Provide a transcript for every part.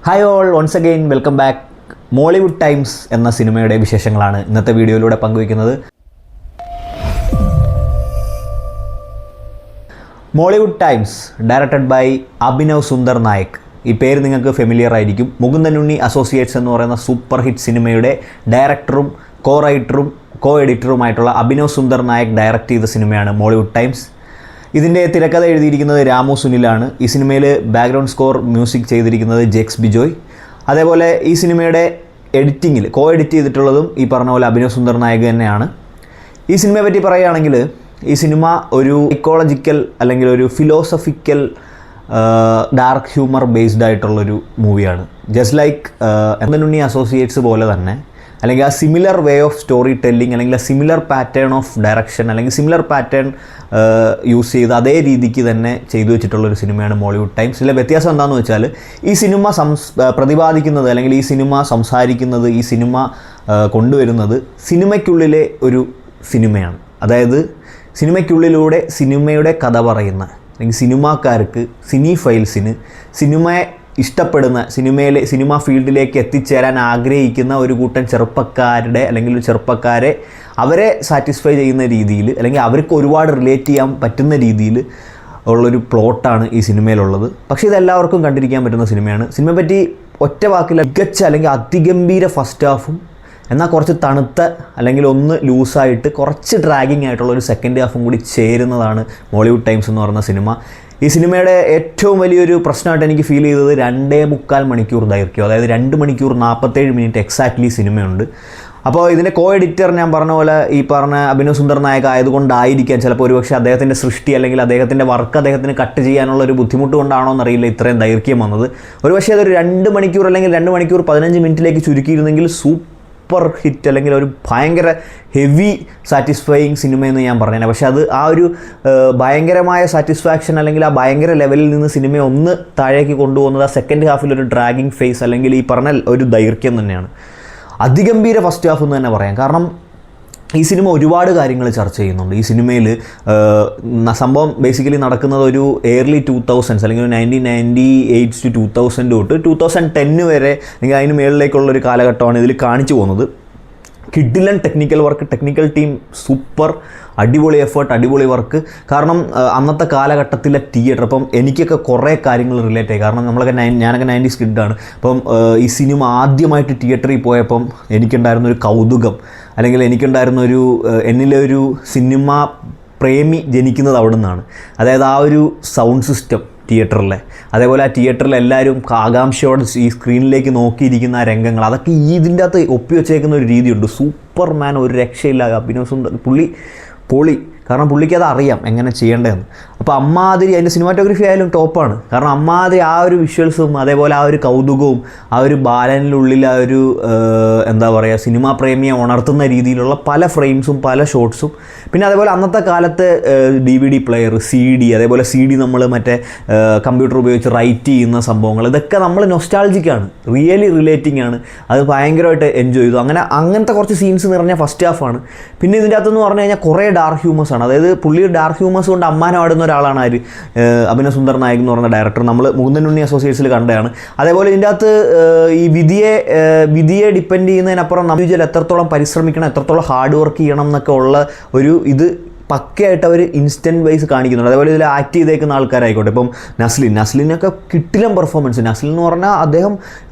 Hi all, once again welcome back. Mollywood Times എന്ന സിനിമയുടെ വിശേഷങ്ങളാണ് ഇന്നത്തെ വീഡിയോയിലൂടെ പങ്കുവയ്ക്കുന്നത്. Mollywood Times directed by Abhinav Sundar Nayak. ഈ പേര് നിങ്ങൾക്ക് ഫെമിലിയർ ആയിരിക്കും. മുകുന്ദൻ ഉണ്ണി അസോസിയേറ്റ്സ് എന്ന് പറയുന്ന സൂപ്പർ ഹിറ്റ് സിനിമയുടെ ഡയറക്ടറും കോ റൈറ്ററും കോ എഡിറ്ററുമായിട്ടുള്ള അഭിനവ് സുന്ദർ നായക് ഡയറക്റ്റ് ചെയ്ത സിനിമയാണ് മോളിവുഡ് ടൈംസ്. ഇതിൻ്റെ തിരക്കഥ എഴുതിയിരിക്കുന്നത് രാമു സുനിലാണ്. ഈ സിനിമയിൽ ബാക്ക്ഗ്രൗണ്ട് സ്കോർ മ്യൂസിക് ചെയ്തിരിക്കുന്നത് ജെക്സ് ബിജോയ്. അതേപോലെ ഈ സിനിമയുടെ എഡിറ്റിങ്ങിൽ കോ എഡിറ്റ് ചെയ്തിട്ടുള്ളതും ഈ പറഞ്ഞ പോലെ അഭിനവ് സുന്ദർ നായക് തന്നെയാണ്. ഈ സിനിമയെ പറ്റി പറയുകയാണെങ്കിൽ ഈ സിനിമ ഒരു സൈക്കോളജിക്കൽ അല്ലെങ്കിൽ ഒരു ഫിലോസഫിക്കൽ ഡാർക്ക് ഹ്യൂമർ ബേസ്ഡ് ആയിട്ടുള്ളൊരു മൂവിയാണ്. ജസ്റ്റ് ലൈക്ക് മുകുന്ദൻ ഉണ്ണി അസോസിയേറ്റ്സ് പോലെ തന്നെ, അല്ലെങ്കിൽ ആ similar way of story telling, അല്ലെങ്കിൽ ആ സിമിലർ പാറ്റേൺ ഓഫ് ഡയറക്ഷൻ, അല്ലെങ്കിൽ സിമിലർ പാറ്റേൺ യൂസ് ചെയ്ത് അതേ രീതിക്ക് തന്നെ ചെയ്തു വെച്ചിട്ടുള്ളൊരു സിനിമയാണ് മോളിവുഡ് ടൈംസ്. ഇതിലെ വ്യത്യാസം എന്താണെന്ന് വെച്ചാൽ ഈ സിനിമ പ്രതിപാദിക്കുന്നത്, അല്ലെങ്കിൽ ഈ സിനിമ സംസാരിക്കുന്നത്, ഈ സിനിമ കൊണ്ടുവരുന്നത് സിനിമയ്ക്കുള്ളിലെ ഒരു സിനിമയാണ്. അതായത് സിനിമയ്ക്കുള്ളിലൂടെ സിനിമയുടെ കഥ പറയുന്ന, അല്ലെങ്കിൽ സിനിമാക്കാർക്ക്, സിനി ഫൈൽസിന് സിനിമയെ ഇഷ്ടപ്പെടുന്ന, സിനിമാ ഫീൽഡിലേക്ക് എത്തിച്ചേരാൻ ആഗ്രഹിക്കുന്ന ഒരു കൂട്ടം ചെറുപ്പക്കാരുടെ, അല്ലെങ്കിൽ ചെറുപ്പക്കാരെ അവരെ സാറ്റിസ്ഫൈ ചെയ്യുന്ന രീതിയിൽ, അല്ലെങ്കിൽ അവർക്ക് ഒരുപാട് റിലേറ്റ് ചെയ്യാൻ പറ്റുന്ന രീതിയിൽ ഉള്ളൊരു പ്ലോട്ടാണ് ഈ സിനിമയിലുള്ളത്. പക്ഷേ ഇതെല്ലാവർക്കും കണ്ടിരിക്കാൻ പറ്റുന്ന സിനിമയാണ്. സിനിമയെ പറ്റി ഒറ്റ വാക്കിൽ മികച്ച അല്ലെങ്കിൽ അതിഗംഭീര ഫസ്റ്റ് ഹാഫും, എന്നാൽ കുറച്ച് തണുത്ത അല്ലെങ്കിൽ ഒന്ന് ലൂസായിട്ട് കുറച്ച് ഡ്രാഗിങ് ആയിട്ടുള്ള ഒരു സെക്കൻഡ് ഹാഫും കൂടി ചേരുന്നതാണ് മോളിവുഡ് ടൈംസ് എന്ന് പറയുന്ന സിനിമ. ഈ സിനിമയുടെ ഏറ്റവും വലിയൊരു പ്രശ്നമായിട്ട് എനിക്ക് ഫീൽ ചെയ്തത് 2.25 മണിക്കൂർ ദൈർഘ്യം, അതായത് 2 മണിക്കൂർ 47 മിനിറ്റ് എക്സാക്ട്ലി സിനിമയുണ്ട്. അപ്പോൾ ഇതിൻ്റെ കോ എഡിറ്റർ ഞാൻ പറഞ്ഞ പോലെ ഈ പറഞ്ഞ അഭിനവ് സുന്ദർ നായക് ആയതുകൊണ്ടായിരിക്കാം ചിലപ്പോൾ ഒരുപക്ഷെ അദ്ദേഹത്തിൻ്റെ സൃഷ്ടി അല്ലെങ്കിൽ അദ്ദേഹത്തിൻ്റെ വർക്ക് അദ്ദേഹത്തിന് കട്ട് ചെയ്യാനുള്ള ഒരു ബുദ്ധിമുട്ട് കൊണ്ടാണോ എന്നറിയില്ല ഇത്രയും ദൈർഘ്യം വന്നത്. ഒരുപക്ഷെ അതൊരു 2 മണിക്കൂർ അല്ലെങ്കിൽ 2 മണിക്കൂർ 15 മിനിറ്റിലേക്ക് ചുരുക്കിയിരുന്നെങ്കിൽ സൂപ്പർ ഹിറ്റ്, അല്ലെങ്കിൽ ഒരു ഭയങ്കര ഹെവി സാറ്റിസ്ഫൈയിങ് സിനിമയെന്ന് ഞാൻ പറഞ്ഞേനെ. പക്ഷേ അത് ആ ഒരു ഭയങ്കരമായ സാറ്റിസ്ഫാക്ഷൻ, അല്ലെങ്കിൽ ആ ഭയങ്കര ലെവലിൽ നിന്ന് സിനിമയെ ഒന്ന് താഴേക്ക് കൊണ്ടുപോകുന്നത് ആ സെക്കൻഡ് ഹാഫിൽ ഒരു ഡ്രാഗിങ് ഫേസ്, അല്ലെങ്കിൽ ഈ പറഞ്ഞ ഒരു ദൈർഘ്യം തന്നെയാണ്. അതിഗംഭീര ഫസ്റ്റ് ഹാഫ് എന്ന് തന്നെ പറയാം. കാരണം ഈ സിനിമ ഒരുപാട് കാര്യങ്ങൾ ചർച്ച ചെയ്യുന്നുണ്ട്. ഈ സിനിമയിൽ സംഭവം ബേസിക്കലി നടക്കുന്നത് ഒരു ഏർലി 2000s, അല്ലെങ്കിൽ 1998 to 2000 തൊട്ട് 2010 വരെ, അല്ലെങ്കിൽ അതിന് മുകളിലേക്കുള്ളൊരു കാലഘട്ടമാണ് ഇതിൽ കാണിച്ചു പോകുന്നത്. കിഡിലൻ technical work, technical team super, അടിപൊളി എഫേർട്ട്, അടിപൊളി വർക്ക്. കാരണം അന്നത്തെ കാലഘട്ടത്തിലെ തിയേറ്റർ, അപ്പം എനിക്കൊക്കെ കുറേ കാര്യങ്ങൾ റിലേറ്റ് ആയി. കാരണം ഞാനൊക്കെ 90s കിഡാണ്. അപ്പം ഈ സിനിമ ആദ്യമായിട്ട് തിയേറ്ററിൽ പോയപ്പം എനിക്കുണ്ടായിരുന്നൊരു കൗതുകം, അല്ലെങ്കിൽ എനിക്കുണ്ടായിരുന്നൊരു എന്നിലെ ഒരു സിനിമ പ്രേമി ജനിക്കുന്നത് അവിടെ നിന്നാണ്. അതായത് ആ ഒരു സൗണ്ട് സിസ്റ്റം തിയേറ്ററിലെ, അതേപോലെ ആ തിയേറ്ററിൽ എല്ലാവരും ആകാംക്ഷയോടെ ഈ സ്ക്രീനിലേക്ക് നോക്കിയിരിക്കുന്ന ആ രംഗങ്ങൾ, അതൊക്കെ ഇതിൻ്റെ അകത്ത് ഒപ്പിവെച്ചേക്കുന്ന ഒരു രീതിയുണ്ട്. സൂപ്പർമാൻ, ഒരു രക്ഷയില്ല. അഭിനവ് സുന്ദർ പൊളി. കാരണം പുള്ളിക്ക് അത് അറിയാം എങ്ങനെ ചെയ്യേണ്ടതെന്ന്. അപ്പോൾ അമ്മാതിരി അതിൻ്റെ സിനിമാറ്റോഗ്രഫി ആയാലും ടോപ്പാണ്. കാരണം അമ്മാതിരി ആ ഒരു വിഷ്വൽസും, അതേപോലെ ആ ഒരു കൗതുകവും, ആ ഒരു ബാലനിലുള്ളിൽ ആ ഒരു എന്താ പറയുക, സിനിമാ പ്രേമിയെ ഉണർത്തുന്ന രീതിയിലുള്ള പല ഫ്രെയിംസും പല ഷോട്ട്സും. പിന്നെ അതേപോലെ അന്നത്തെ കാലത്ത് DVD പ്ലെയർ, CD, അതേപോലെ CD നമ്മൾ മറ്റേ കമ്പ്യൂട്ടർ ഉപയോഗിച്ച് റൈറ്റ് ചെയ്യുന്ന സംഭവങ്ങൾ, ഇതൊക്കെ നമ്മൾ നൊസ്റ്റാൾജിക്കാണ്, റിയലി റിലേറ്റിംഗ് ആണ്. അത് ഭയങ്കരമായിട്ട് എൻജോയ് ചെയ്തു. അങ്ങനത്തെ കുറച്ച് സീൻസ് നിറഞ്ഞ ഫസ്റ്റ് ഹാഫാണ്. പിന്നെ ഇതിൻ്റെ അകത്തെന്ന് പറഞ്ഞു കഴിഞ്ഞാൽ കുറേ ഡാർക്ക് ഹ്യൂമേഴ്സാണ്. അതായത് പുള്ളി ഡാർക്ക് ഹ്യൂമേഴ്സ് കൊണ്ട് അമ്മാനമാടുന്ന ഒരാളാണ് ആര്, അഭിനവ് സുന്ദർ നായക് എന്ന് പറയുന്ന ഡയറക്ടർ. നമ്മൾ മുകുന്ദൻ ഉണ്ണി അസോസിയേറ്റ്സിൽ കണ്ടതാണ്. അതേപോലെ ഇതിൻ്റെ അകത്ത് ഈ വിധിയെ ഡിപ്പെൻഡ് ചെയ്യുന്നതിനപ്പുറം നമ്മൾ എത്രത്തോളം പരിശ്രമിക്കണം, എത്രത്തോളം ഹാർഡ് വർക്ക് ചെയ്യണം എന്നൊക്കെ ഉള്ള ഒരു ഇത് പക്കയായിട്ട് അവർ ഇൻസ്റ്റൻറ്റ് വൈസ് കാണിക്കുന്നുണ്ട്. അതേപോലെ ഇതിൽ ആക്ട് ചെയ്തേക്കുന്ന ആൾക്കാരായിക്കോട്ടെ, ഇപ്പം നസ്ലിനൊക്കെ കിട്ടിലും പെർഫോമൻസ്. നസ്ലിൻ എന്ന് പറഞ്ഞാൽ അദ്ദേഹം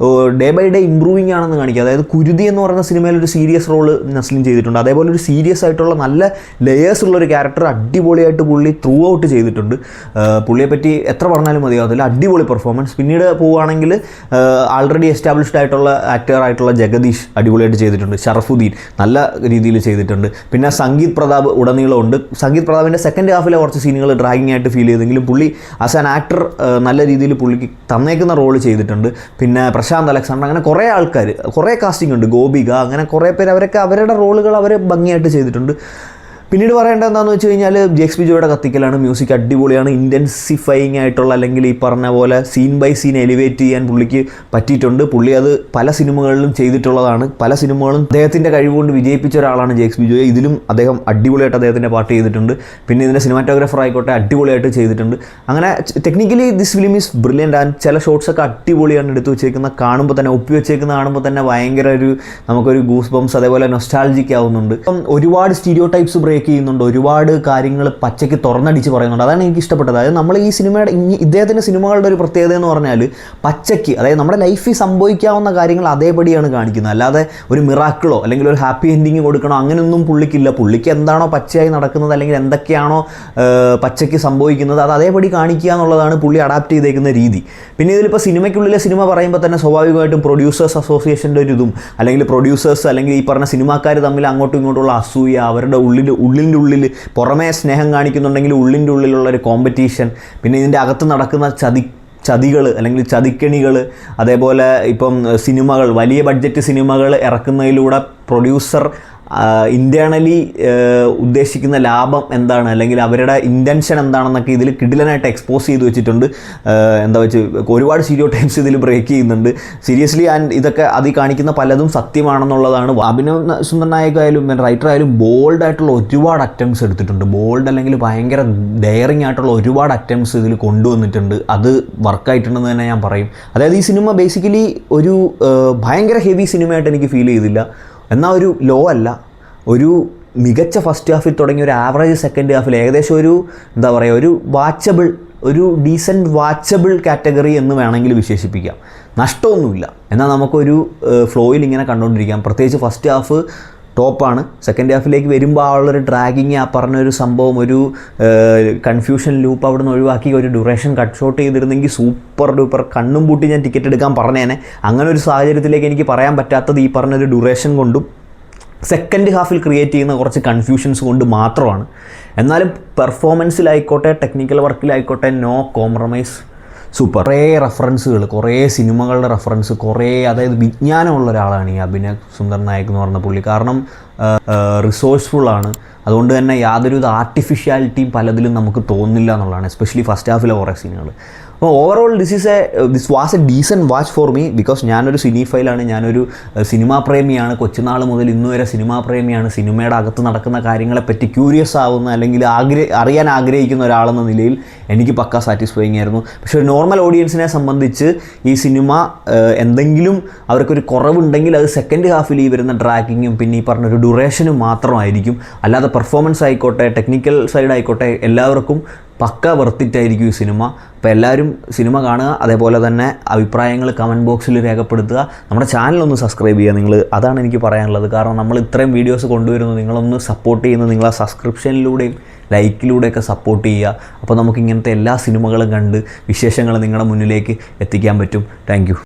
ഡേ ബൈ ഡേ ഇമ്പ്രൂവിങ് ആണെന്ന് കാണിക്കുക. അതായത് കുരുതി എന്ന് പറയുന്ന സിനിമയിൽ ഒരു സീരിയസ് റോള് നസ്ലിൻ ചെയ്തിട്ടുണ്ട്. അതേപോലെ ഒരു സീരിയസ് ആയിട്ടുള്ള നല്ല ലെയേഴ്സ് ഉള്ളൊരു ക്യാരക്ടർ അടിപൊളിയായിട്ട് പുള്ളി ത്രൂ ഔട്ട് ചെയ്തിട്ടുണ്ട്. പുള്ളിയെപ്പറ്റി എത്ര പറഞ്ഞാലും മതിയാവത്തില്ല, അടിപൊളി പെർഫോമൻസ്. പിന്നീട് പോവുകയാണെങ്കിൽ ആൾറെഡി എസ്റ്റാബ്ലിഷ്ഡ് ആയിട്ടുള്ള ആക്ടറായിട്ടുള്ള ജഗദീഷ് അടിപൊളിയായിട്ട് ചെയ്തിട്ടുണ്ട്. ഷറഫുദ്ദീൻ നല്ല രീതിയിൽ ചെയ്തിട്ടുണ്ട്. പിന്നെ സംഗീത് പ്രതാപ് ഉടനീളമുണ്ട്. സംഗീത് പ്രതാപിൻ്റെ സെക്കൻഡ് ഹാഫിലെ കുറച്ച് സീനുകൾ ഡ്രാഗിങ് ആയിട്ട് ഫീൽ ചെയ്തെങ്കിലും പുള്ളി ആസ് ആൻ ആക്ടർ നല്ല രീതിയിൽ പുള്ളിക്ക് തന്നേക്കുന്ന റോള് ചെയ്തിട്ടുണ്ട്. പിന്നെ പ്രശാന്ത് അലക്സാണ്ടർ, അങ്ങനെ കുറേ ആൾക്കാർ, കുറേ കാസ്റ്റിംഗ് ഉണ്ട്, ഗോപിക, അങ്ങനെ കുറേ പേര്, അവരൊക്കെ അവരുടെ റോളുകൾ അവർ ഭംഗിയായിട്ട് ചെയ്തിട്ടുണ്ട്. പിന്നീട് പറയേണ്ടത് എന്താണെന്ന് വെച്ച് കഴിഞ്ഞാൽ ജേക്സ് ബിജോയുടെ കത്തിക്കലാണ്. മ്യൂസിക് അടിപൊളിയാണ്, ഇൻറ്റൻസിഫൈങ് ആയിട്ടുള്ള അല്ലെങ്കിൽ ഈ പറഞ്ഞ പോലെ സീൻ ബൈ സീൻ എലിവേറ്റ് ചെയ്യാൻ പുള്ളിക്ക് പറ്റിയിട്ടുണ്ട്. പുള്ളി അത് പല സിനിമകളിലും ചെയ്തിട്ടുള്ളതാണ്. പല സിനിമകളും അദ്ദേഹത്തിൻ്റെ കഴിവുകൊണ്ട് വിജയിപ്പിച്ച ഒരാളാണ് ജേക്സ് ബിജോയെ. ഇതിലും അദ്ദേഹം അടിപൊളിയായിട്ട് അദ്ദേഹത്തിൻ്റെ പാട്ട് ചെയ്തിട്ടുണ്ട്. പിന്നെ ഇതിൻ്റെ സിനിമാറ്റോഗ്രാഫർ ആയിക്കോട്ടെ അടിപൊളിയായിട്ട് ചെയ്തിട്ടുണ്ട്. അങ്ങനെ technically this film is brilliant and ചില ഷോട്ട്സൊക്കെ അടിപൊളിയാണ് എടുത്ത് വെച്ചേക്കുന്നത്. കാണുമ്പോൾ തന്നെ ഒപ്പി വെച്ചേക്കുന്ന കാണുമ്പോൾ തന്നെ ഭയങ്കര നമുക്കൊരു ഗൂസ് ബംസ് അതേപോലെ നൊസ്റ്റാൾജിക് ആവുന്നുണ്ട്. അപ്പം ഒരുപാട് സ്റ്റീരിയോ ടൈപ്സ് ബ്രേക്ക് ചെയ്യുന്നുണ്ട്, ഒരുപാട് കാര്യങ്ങൾ പച്ചയ്ക്ക് തുറന്നടിച്ച് പറയുന്നുണ്ട്. അതാണ് എനിക്ക് ഇഷ്ടപ്പെട്ടത്. അതായത് നമ്മൾ ഈ സിനിമയുടെ ഇദ്ദേഹത്തിൻ്റെ സിനിമകളുടെ ഒരു പ്രത്യേകത എന്ന് പറഞ്ഞാൽ പച്ചയ്ക്ക്, അതായത് നമ്മുടെ ലൈഫിൽ സംഭവിക്കാവുന്ന കാര്യങ്ങൾ അതേപടിയാണ് കാണിക്കുന്നത്. അല്ലാതെ ഒരു മിറാക്കിളോ അല്ലെങ്കിൽ ഒരു ഹാപ്പി എൻഡിങ് കൊടുക്കണോ അങ്ങനെയൊന്നും പുള്ളിക്കില്ല. പുള്ളിക്ക് എന്താണോ പച്ചയായി നടക്കുന്നത് അല്ലെങ്കിൽ എന്തൊക്കെയാണോ പച്ചയ്ക്ക് സംഭവിക്കുന്നത് അത് അതേപടി കാണിക്കുക എന്നുള്ളതാണ് പുള്ളി അഡാപ്റ്റ് ചെയ്തേക്കുന്ന രീതി. പിന്നെ ഇതിലിപ്പോൾ സിനിമയ്ക്കുള്ളിലെ സിനിമ പറയുമ്പോൾ തന്നെ സ്വാഭാവികമായിട്ടും പ്രൊഡ്യൂസേഴ്സ് അസോസിയേഷൻ്റെ ഒരു ഇതും അല്ലെങ്കിൽ പ്രൊഡ്യൂസേഴ്സ് അല്ലെങ്കിൽ ഈ പറഞ്ഞ സിനിമാക്കാർ തമ്മിൽ അങ്ങോട്ടും ഇങ്ങോട്ടുള്ള അസൂയ, അവരുടെ ഉള്ളിൻ്റെ ഉള്ളിൽ പുറമേ സ്നേഹം കാണിക്കുന്നുണ്ടെങ്കിൽ ഉള്ളിൻ്റെ ഉള്ളിലുള്ള ഒരു കോമ്പറ്റീഷൻ, പിന്നെ ഇതിൻ്റെ അകത്ത് നടക്കുന്ന ചതികൾ അല്ലെങ്കിൽ ചതിക്കണികൾ, അതേപോലെ ഇപ്പം സിനിമകൾ വലിയ ബഡ്ജറ്റ് സിനിമകൾ ഇറക്കുന്നതിലൂടെ പ്രൊഡ്യൂസർ ഇൻറ്റേർണലി ഉദ്ദേശിക്കുന്ന ലാഭം എന്താണ് അല്ലെങ്കിൽ അവരുടെ ഇൻറ്റൻഷൻ എന്താണെന്നൊക്കെ ഇതിൽ കിടിലനായിട്ട് എക്സ്പോസ് ചെയ്ത് വെച്ചിട്ടുണ്ട്. എന്താ വെച്ച് ഒരുപാട് സ്റ്റീരിയോ ടൈപ്സ് ഇതിൽ ബ്രേക്ക് ചെയ്യുന്നുണ്ട് സീരിയസ്ലി. ആൻഡ് ഇതൊക്കെ അതിൽ കാണിക്കുന്ന പലതും സത്യമാണെന്നുള്ളതാണ്. അഭിനവ് സുന്ദർ നായക് ആയാലും റൈറ്റർ ആയാലും ബോൾഡായിട്ടുള്ള ഒരുപാട് അറ്റംപ്റ്റ്സ് എടുത്തിട്ടുണ്ട്. ബോൾഡ് അല്ലെങ്കിൽ ഭയങ്കര ഡെയറിങ് ആയിട്ടുള്ള ഒരുപാട് അറ്റംപ്റ്റ്സ് ഇതിൽ കൊണ്ടുവന്നിട്ടുണ്ട്. അത് വർക്കായിട്ടുണ്ടെന്ന് തന്നെ ഞാൻ പറയും. അതായത് ഈ സിനിമ ബേസിക്കലി ഒരു ഭയങ്കര ഹെവി സിനിമയായിട്ട് എനിക്ക് ഫീൽ ചെയ്തില്ല, എന്നാൽ ഒരു ലോ അല്ല. ഒരു മികച്ച ഫസ്റ്റ് ഹാഫിൽ തുടങ്ങി ഒരു ആവറേജ് സെക്കൻഡ് ഹാഫിൽ ഏകദേശം ഒരു എന്താ പറയുക ഒരു വാച്ചബിൾ, ഒരു ഡീസൻറ്റ് വാച്ചബിൾ കാറ്റഗറി എന്ന് വേണമെങ്കിൽ വിശേഷിപ്പിക്കാം. നഷ്ടമൊന്നുമില്ല, എന്നാൽ നമുക്കൊരു ഫ്ലോയിൽ ഇങ്ങനെ കണ്ടുകൊണ്ടിരിക്കാം. പ്രത്യേകിച്ച് ഫസ്റ്റ് ഹാഫ് ടോപ്പാണ്. സെക്കൻഡ് ഹാഫിലേക്ക് വരുമ്പോൾ ആ ഉള്ളൊരു ഡ്രാഗിങ്, ആ പറഞ്ഞൊരു സംഭവം, ഒരു കൺഫ്യൂഷൻ ലൂപ്പ് അവിടെ നിന്ന് ഒഴിവാക്കി ഒരു ഡ്യൂറേഷൻ കട്ട് ഷോട്ട് ചെയ്തിരുന്നെങ്കിൽ സൂപ്പർ ഡൂപ്പർ കണ്ണും പൂട്ടി ഞാൻ ടിക്കറ്റ് എടുക്കാൻ പറഞ്ഞേനെ. അങ്ങനെ ഒരു സാഹചര്യത്തിലേക്ക് എനിക്ക് പറയാൻ പറ്റാത്തത് ഈ പറഞ്ഞൊരു ഡ്യൂറേഷൻ കൊണ്ടും സെക്കൻഡ് ഹാഫിൽ ക്രിയേറ്റ് ചെയ്യുന്ന കുറച്ച് കൺഫ്യൂഷൻസ് കൊണ്ട് മാത്രമാണ്. എന്നാലും പെർഫോമൻസിലായിക്കോട്ടെ ടെക്നിക്കൽ വർക്കിലായിക്കോട്ടെ നോ കോംപ്രമൈസ്. സൂപ്പർ. കുറേ റെഫറൻസുകൾ, കുറേ സിനിമകളുടെ റെഫറൻസ്, കുറേ അതായത് വിജ്ഞാനമുള്ള ഒരാളാണ് ഈ അഭിനവ് സുന്ദർ നായക് എന്ന് പറഞ്ഞ പുള്ളി. കാരണം റിസോഴ്സ്ഫുള്ളാണ്. അതുകൊണ്ട് തന്നെ യാതൊരു ആർട്ടിഫിഷ്യാലിറ്റിയും പലതിലും നമുക്ക് തോന്നില്ല എന്നുള്ളതാണ്, എസ്പെഷ്യലി ഫസ്റ്റ് ഹാഫിലെ കുറേ സീനുകൾ. അപ്പോൾ overall this was A decent watch for me. Because ഞാനൊരു സിനിഫൈലാണ്, ഞാനൊരു സിനിമാ പ്രേമിയാണ്. കൊച്ചുനാൾ മുതൽ ഇന്ന് വരെ സിനിമാ പ്രേമിയാണ്. സിനിമയുടെ അകത്ത് നടക്കുന്ന കാര്യങ്ങളെപ്പറ്റി ക്യൂരിയസ് ആവുന്ന അല്ലെങ്കിൽ അറിയാൻ ആഗ്രഹിക്കുന്ന ഒരാളെന്ന നിലയിൽ എനിക്ക് പക്കാ സാറ്റിസ്ഫൈങ് ആയിരുന്നു. പക്ഷേ ഒരു നോർമൽ ഓഡിയൻസിനെ സംബന്ധിച്ച് ഈ സിനിമ എന്തെങ്കിലും അവർക്കൊരു കുറവുണ്ടെങ്കിൽ അത് സെക്കൻഡ് ഹാഫിൽ ഈ വരുന്ന ഡ്രാഗിങ്ങും പിന്നെ ഈ പറഞ്ഞൊരു ഡ്യൂറേഷനും മാത്രമായിരിക്കും. അല്ലാതെ പെർഫോമൻസ് ആയിക്കോട്ടെ ടെക്നിക്കൽ സൈഡ് ആയിക്കോട്ടെ എല്ലാവർക്കും പക്ക വർത്തിറ്റായിരിക്കും ഈ സിനിമ. അപ്പോൾ എല്ലാവരും സിനിമ കാണുക, അതേപോലെ തന്നെ അഭിപ്രായങ്ങൾ കമൻറ്റ് ബോക്സിൽ രേഖപ്പെടുത്തുക. നമ്മുടെ ചാനലൊന്ന് സബ്സ്ക്രൈബ് ചെയ്യുക നിങ്ങൾ, അതാണ് എനിക്ക് പറയാനുള്ളത്. കാരണം നമ്മൾ ഇത്രയും വീഡിയോസ് കൊണ്ടുവരുന്നു, നിങ്ങളൊന്ന് സപ്പോർട്ട് ചെയ്യുന്നത് നിങ്ങളെ സബ്സ്ക്രിപ്ഷനിലൂടെയും ലൈക്കിലൂടെയൊക്കെ സപ്പോർട്ട് ചെയ്യുക. അപ്പോൾ നമുക്ക് ഇങ്ങനത്തെ എല്ലാ സിനിമകളും കണ്ട് വിശേഷങ്ങൾ നിങ്ങളുടെ മുന്നിലേക്ക് എത്തിക്കാൻ പറ്റും. Thank you.